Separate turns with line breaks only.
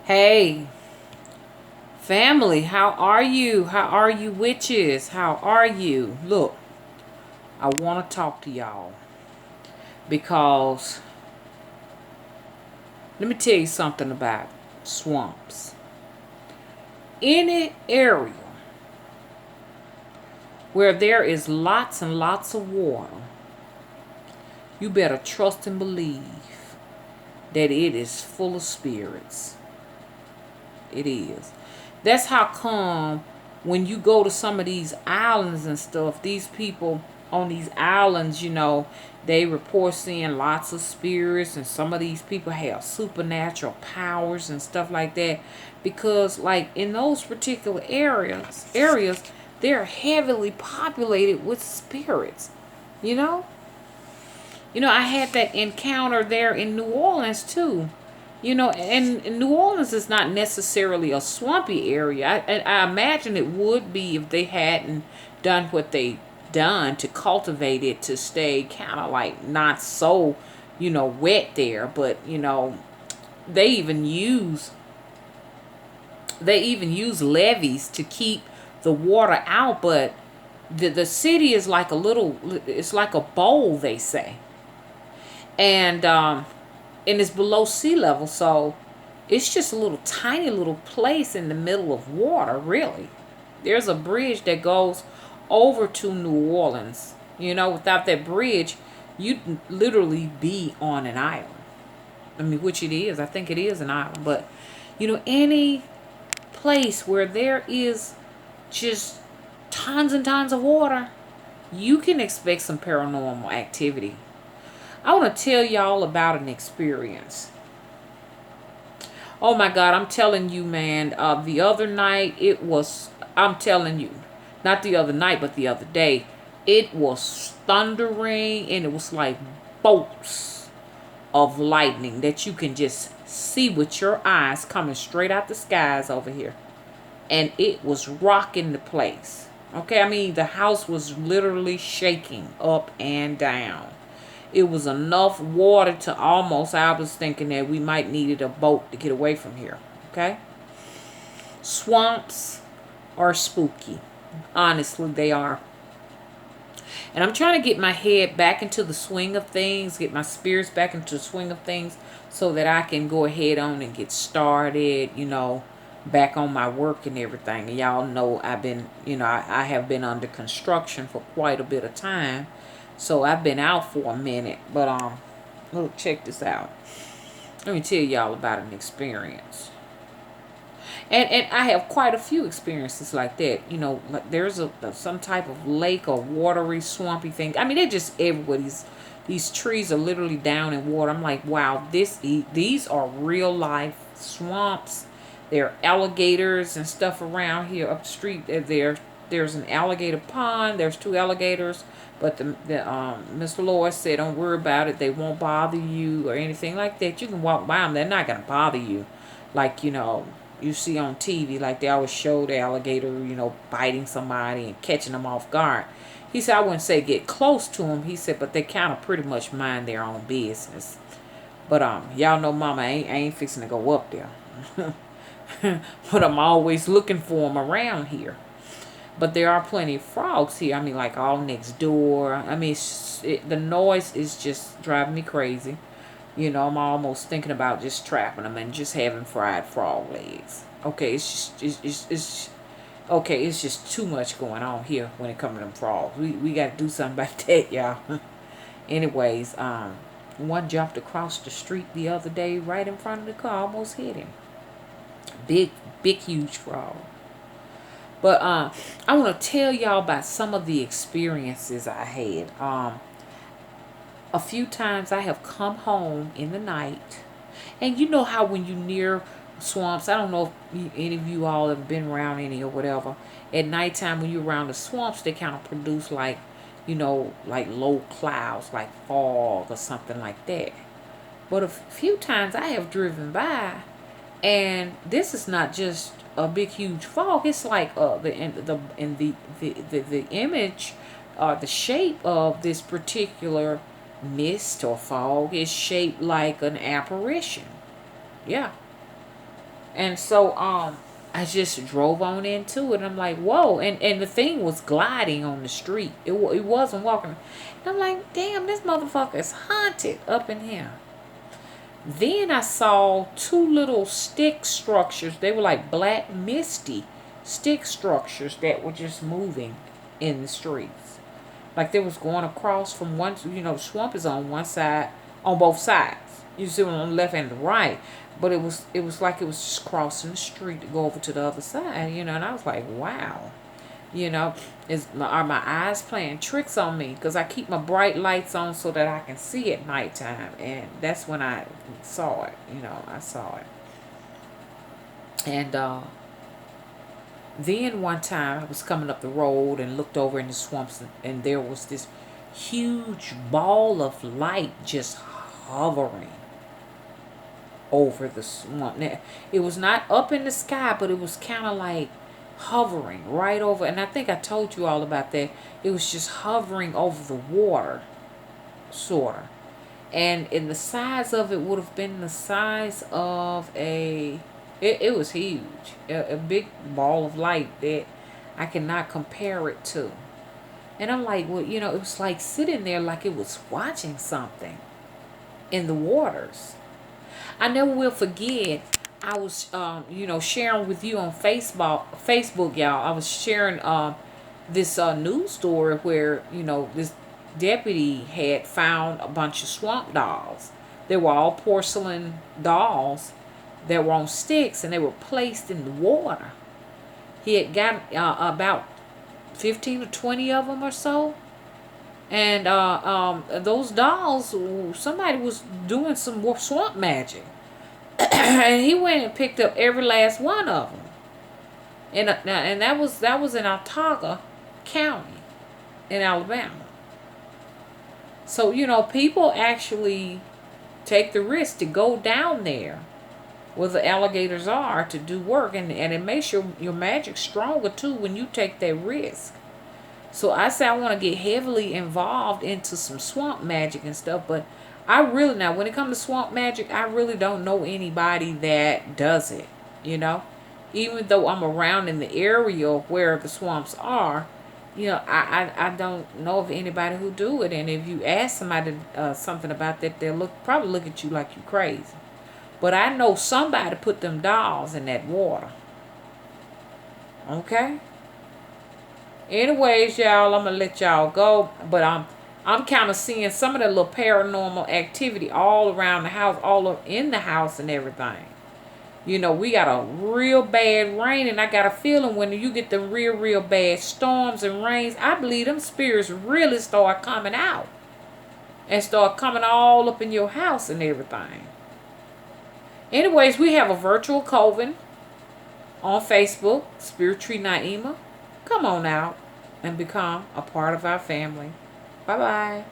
Hey, family, how are you? How are you, witches? How are you? Look, I want to talk to y'all because let me tell you something about swamps. Any area where there is lots and lots of water, you better trust and believe that it is full of spirits. It is. That's how come when you go to some of these islands and stuff, these people on these islands, they report seeing lots of spirits, and some of these people have supernatural powers and stuff like that. Because like in those particular areas, they're heavily populated with spirits, you know? I had that encounter there in New Orleans too. And New Orleans is not necessarily a swampy area. I imagine it would be if they hadn't done what they done to cultivate it to stay kind of like not so, wet there. But they even use they even use levees to keep the water out. But the city is like it's like a bowl, they say, and it's below sea level, so it's just a little tiny little place in the middle of water, really. There's a bridge that goes over to New Orleans. Without that bridge, you'd literally be on an island. I mean, which it is. I think it is an island. But, any place where there is just tons and tons of water, you can expect some paranormal activity. I want to tell y'all about an experience. Oh my God, I'm telling you, man. The other night, I'm telling you, not the other night, but the other day, it was thundering and it was like bolts of lightning that you can just see with your eyes coming straight out the skies over here. And it was rocking the place. Okay, I mean, the house was literally shaking up and down. It was enough water to almost, I was thinking that we might needed a boat to get away from here. Okay? Swamps are spooky. Honestly, they are. And I'm trying to get my head back into the swing of things, get my spirits back into the swing of things so that I can go ahead on and get started, back on my work and everything. And y'all know I have been under construction for quite a bit of time. So I've been out for a minute. But look, check this out. Let me tell y'all about an experience. And I have quite a few experiences like that. Like there's some type of lake or watery, swampy thing. I mean, they're just everywhere. These trees are literally down in water. I'm like, wow, these are real life swamps. There are alligators and stuff around here up the street. There's an alligator pond. There's two alligators, but the Mr. Lord said, don't worry about it. They won't bother you or anything like that. You can walk by them. They're not gonna bother you, like you see on TV, like they always show the alligator, biting somebody and catching them off guard. He said, I wouldn't say get close to them. He said, but they kind of pretty much mind their own business. But y'all know, Mama ain't fixing to go up there. But I'm always looking for them around here. But there are plenty of frogs here. I mean, like all next door. I mean, the noise is just driving me crazy. I'm almost thinking about just trapping them and just having fried frog legs. Okay, it's okay. It's just too much going on here when it comes to them frogs. We got to do something about that, y'all. Anyways, one jumped across the street the other day right in front of the car, almost hit him. Big, big, huge frog. But I want to tell y'all about some of the experiences I had. A few times I have come home in the night, and you know how when you near swamps, I don't know if any of you all have been around any or whatever. At nighttime, when you're around the swamps, they kind of produce like, like low clouds, like fog or something like that. But a few times I have driven by, and this is not just a big huge fog. It's like the image, the shape of this particular mist or fog is shaped like an apparition. Yeah, And so I just drove on into it. I'm like, whoa. And the thing was gliding on the street. It wasn't walking. And I'm like, damn, this motherfucker is haunted up in here. Then I saw two little stick structures. They were like black, misty stick structures that were just moving in the streets. Like they was going across from one, the swamp is on one side, on both sides. You see on the left and the right. But it was like it was just crossing the street to go over to the other side, and I was like, wow. You know, are my eyes playing tricks on me? Because I keep my bright lights on so that I can see at nighttime. And that's when I saw it. I saw it. And then one time I was coming up the road and looked over in the swamps, and there was this huge ball of light just hovering over the swamp. Now, it was not up in the sky, but it was kind of like hovering right over. And I think I told you all about that. It was just hovering over the water, sort of. And in the size of it would have been the size of it was huge. A big ball of light that I cannot compare it to. And I'm like, well, it was like sitting there like it was watching something in the waters. I never will forget. I was, sharing with you on Facebook, y'all. I was sharing this news story where this deputy had found a bunch of swamp dolls. They were all porcelain dolls that were on sticks, and they were placed in the water. He had got about 15 or 20 of them or so. And those dolls, somebody was doing some swamp magic. And he went and picked up every last one of them. And that was in Autauga County in Alabama. So, people actually take the risk to go down there where the alligators are to do work. And it makes your magic stronger, too, when you take that risk. So I say I want to get heavily involved into some swamp magic and stuff. But now, when it comes to swamp magic, I really don't know anybody that does it, Even though I'm around in the area where the swamps are, I don't know of anybody who do it. And if you ask somebody something about that, they'll probably look at you like you crazy. But I know somebody put them dolls in that water. Okay? Anyways, y'all, I'm going to let y'all go. But I'm kind of seeing some of the little paranormal activity all around the house, all up in the house and everything. We got a real bad rain, and I got a feeling when you get the real bad storms and rains, I believe them spirits really start coming out and start coming all up in your house and everything. Anyways, we have a virtual coven on Facebook, Spirit Tree Naima. Come on out and become a part of our family. Bye-bye.